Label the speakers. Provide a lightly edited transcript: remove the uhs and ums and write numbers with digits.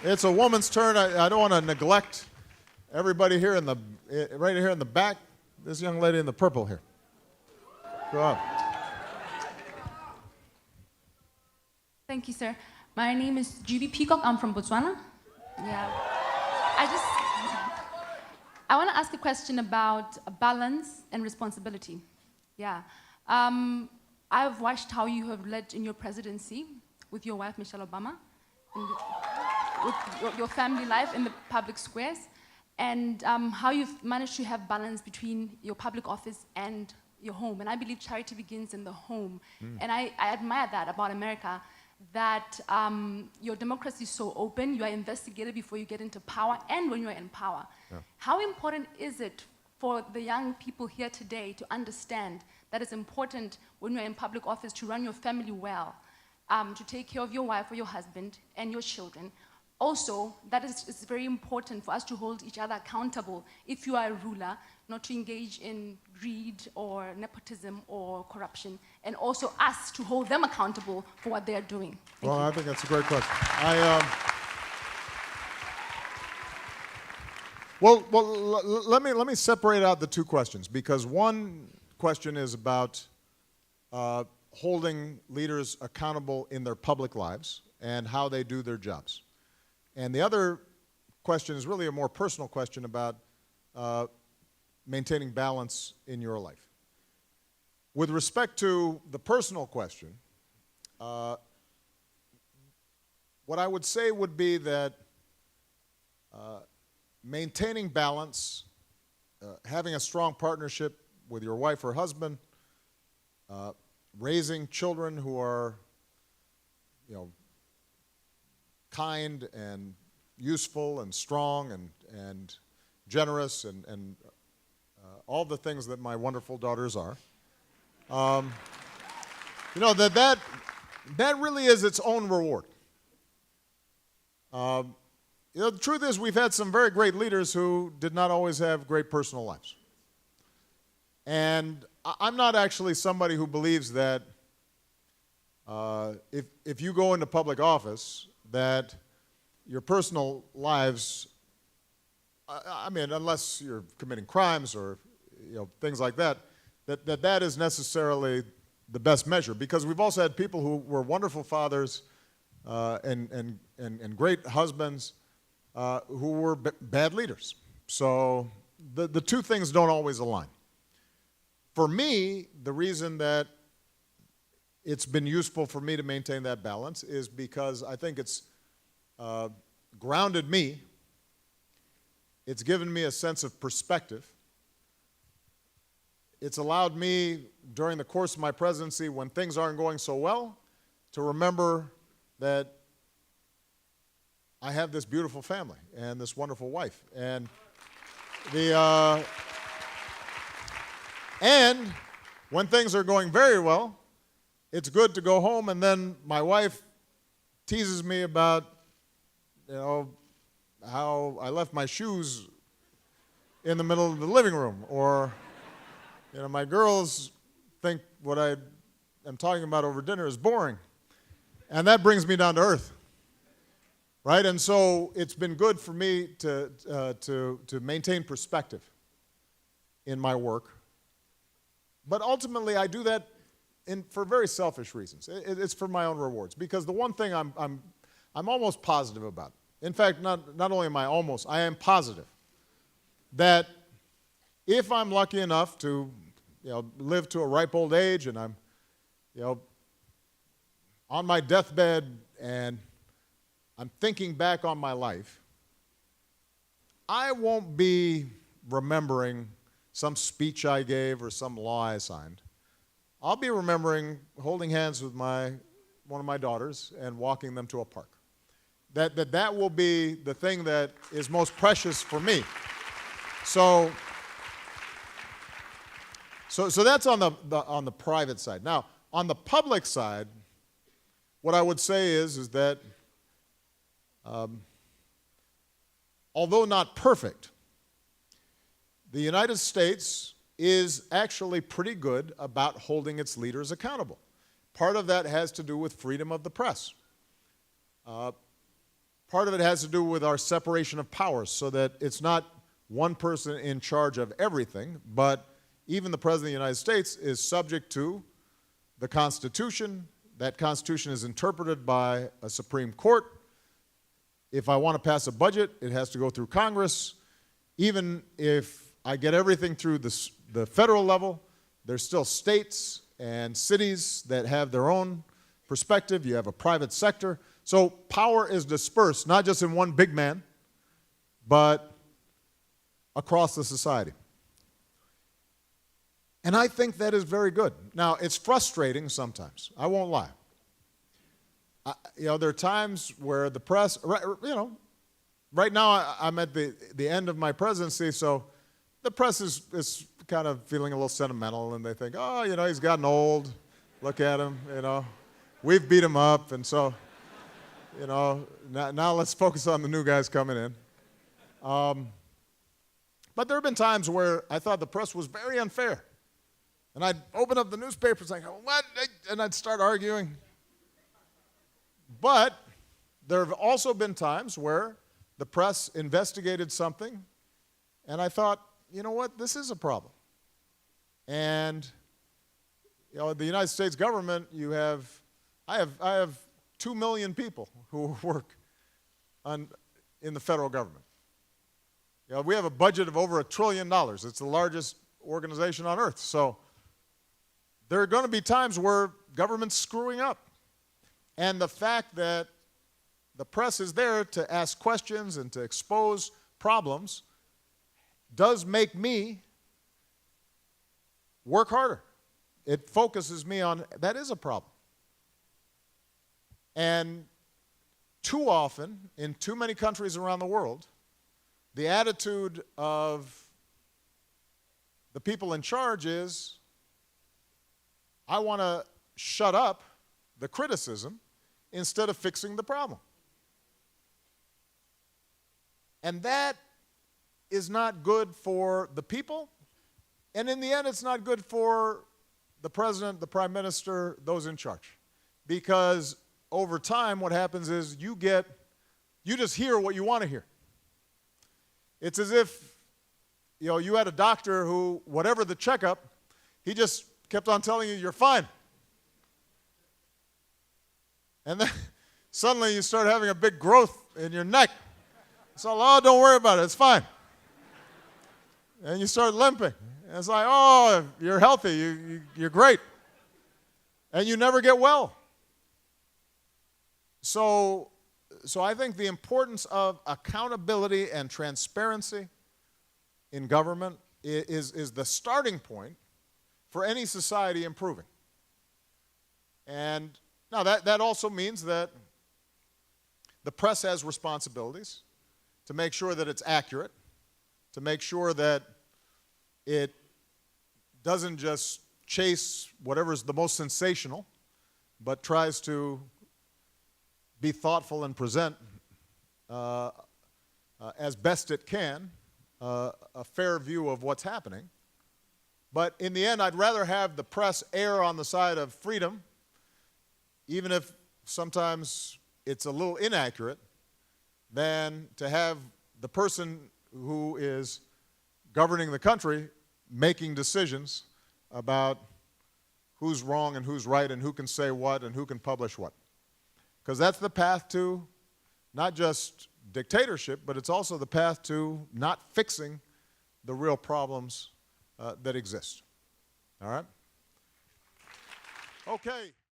Speaker 1: It's a woman's turn. I don't want to neglect everybody here right here in the back. This young lady in the purple here. Go on.
Speaker 2: Thank you, sir. My name is Juby Peacock. I'm from Botswana. Yeah. I want to ask a question about balance and responsibility. Yeah. I've watched how you have led in your presidency with your wife, Michelle Obama, with your family life in the public squares, and how you've managed to have balance between your public office and your home. And I believe charity begins in the home. And I admire that about America, that your democracy is so open. You are investigated before you get into power and when you are in power. Yeah. How important is it for the young people here today to understand that it's important when you're in public office to run your family well, to take care of your wife or your husband and your children? Also, that it's very important for us to hold each other accountable if you are a ruler, not to engage in greed or nepotism or corruption, and also us to hold them accountable for what they are doing. Thank you.
Speaker 1: I think that's a great question. Let me separate out the two questions, because one question is about holding leaders accountable in their public lives and how they do their jobs. And the other question is really a more personal question about maintaining balance in your life. With respect to the personal question, what I would say would be that maintaining balance, having a strong partnership with your wife or husband, raising children who are, kind and useful and strong and generous and all the things that my wonderful daughters are. That really is its own reward. The truth is, we've had some very great leaders who did not always have great personal lives. And I'm not actually somebody who believes that if you go into public office, that your personal lives, unless you're committing crimes or things like that, that is necessarily the best measure. Because we've also had people who were wonderful fathers and great husbands who were bad leaders. So the two things don't always align. For me, the reason that it's been useful for me to maintain that balance is because I think it's grounded me. It's given me a sense of perspective. It's allowed me, during the course of my presidency, when things aren't going so well, to remember that I have this beautiful family and this wonderful wife. And and when things are going very well, it's good to go home, and then my wife teases me about, how I left my shoes in the middle of the living room, or, my girls think what I am talking about over dinner is boring, and that brings me down to earth, right? And so it's been good for me to maintain perspective in my work, but ultimately I do that for very selfish reasons. It's for my own rewards, because the one thing I'm almost positive about, in fact, not only am I almost, I am positive that if I'm lucky enough to, live to a ripe old age, and I'm, on my deathbed and I'm thinking back on my life, I won't be remembering some speech I gave or some law I signed. I'll be remembering holding hands with one of my daughters and walking them to a park. That will be the thing that is most precious for me. So that's on the private side. Now, on the public side, what I would say is that although not perfect, the United States is actually pretty good about holding its leaders accountable. Part of that has to do with freedom of the press. Part of it has to do with our separation of powers, so that it's not one person in charge of everything, but even the President of the United States is subject to the Constitution. That Constitution is interpreted by a Supreme Court. If I want to pass a budget, it has to go through Congress. Even if I get everything through the federal level, there's still states and cities that have their own perspective. You have a private sector. So power is dispersed, not just in one big man, but across the society. And I think that is very good. Now, it's frustrating sometimes. I won't lie. There are times where the press, right now I'm at the end of my presidency, so the press is kind of feeling a little sentimental, and they think, oh, he's gotten old. Look at him, We've beat him up, and so, now let's focus on the new guys coming in. But there have been times where I thought the press was very unfair. And I'd open up the newspapers like, what? And I'd start arguing. But there have also been times where the press investigated something, and I thought, you know what, this is a problem. And the United States government, I have 2 million people who work in the federal government. We have a budget of over $1 trillion. It's the largest organization on earth. So there are going to be times where government's screwing up. And the fact that the press is there to ask questions and to expose problems does make me work harder. It focuses me on, that is a problem. And too often, in too many countries around the world, the attitude of the people in charge is, I want to shut up the criticism instead of fixing the problem. And that is not good for the people, and in the end, it's not good for the president, the prime minister, those in charge. Because over time, what happens is you just hear what you want to hear. It's as if, you had a doctor who, whatever the checkup, he just kept on telling you, you're fine. And then suddenly you start having a big growth in your neck. It's all, oh, don't worry about it, it's fine. And you start limping. And it's like, oh, you're healthy, you're great. And you never get well. So I think the importance of accountability and transparency in government is the starting point for any society improving. And now that also means that the press has responsibilities to make sure that it's accurate, to make sure that it doesn't just chase whatever's the most sensational, but tries to be thoughtful and present as best it can a fair view of what's happening. But in the end, I'd rather have the press err on the side of freedom, even if sometimes it's a little inaccurate, than to have the person who is governing the country making decisions about who's wrong and who's right and who can say what and who can publish what. Because that's the path to not just dictatorship, but it's also the path to not fixing the real problems that exist. All right? Okay.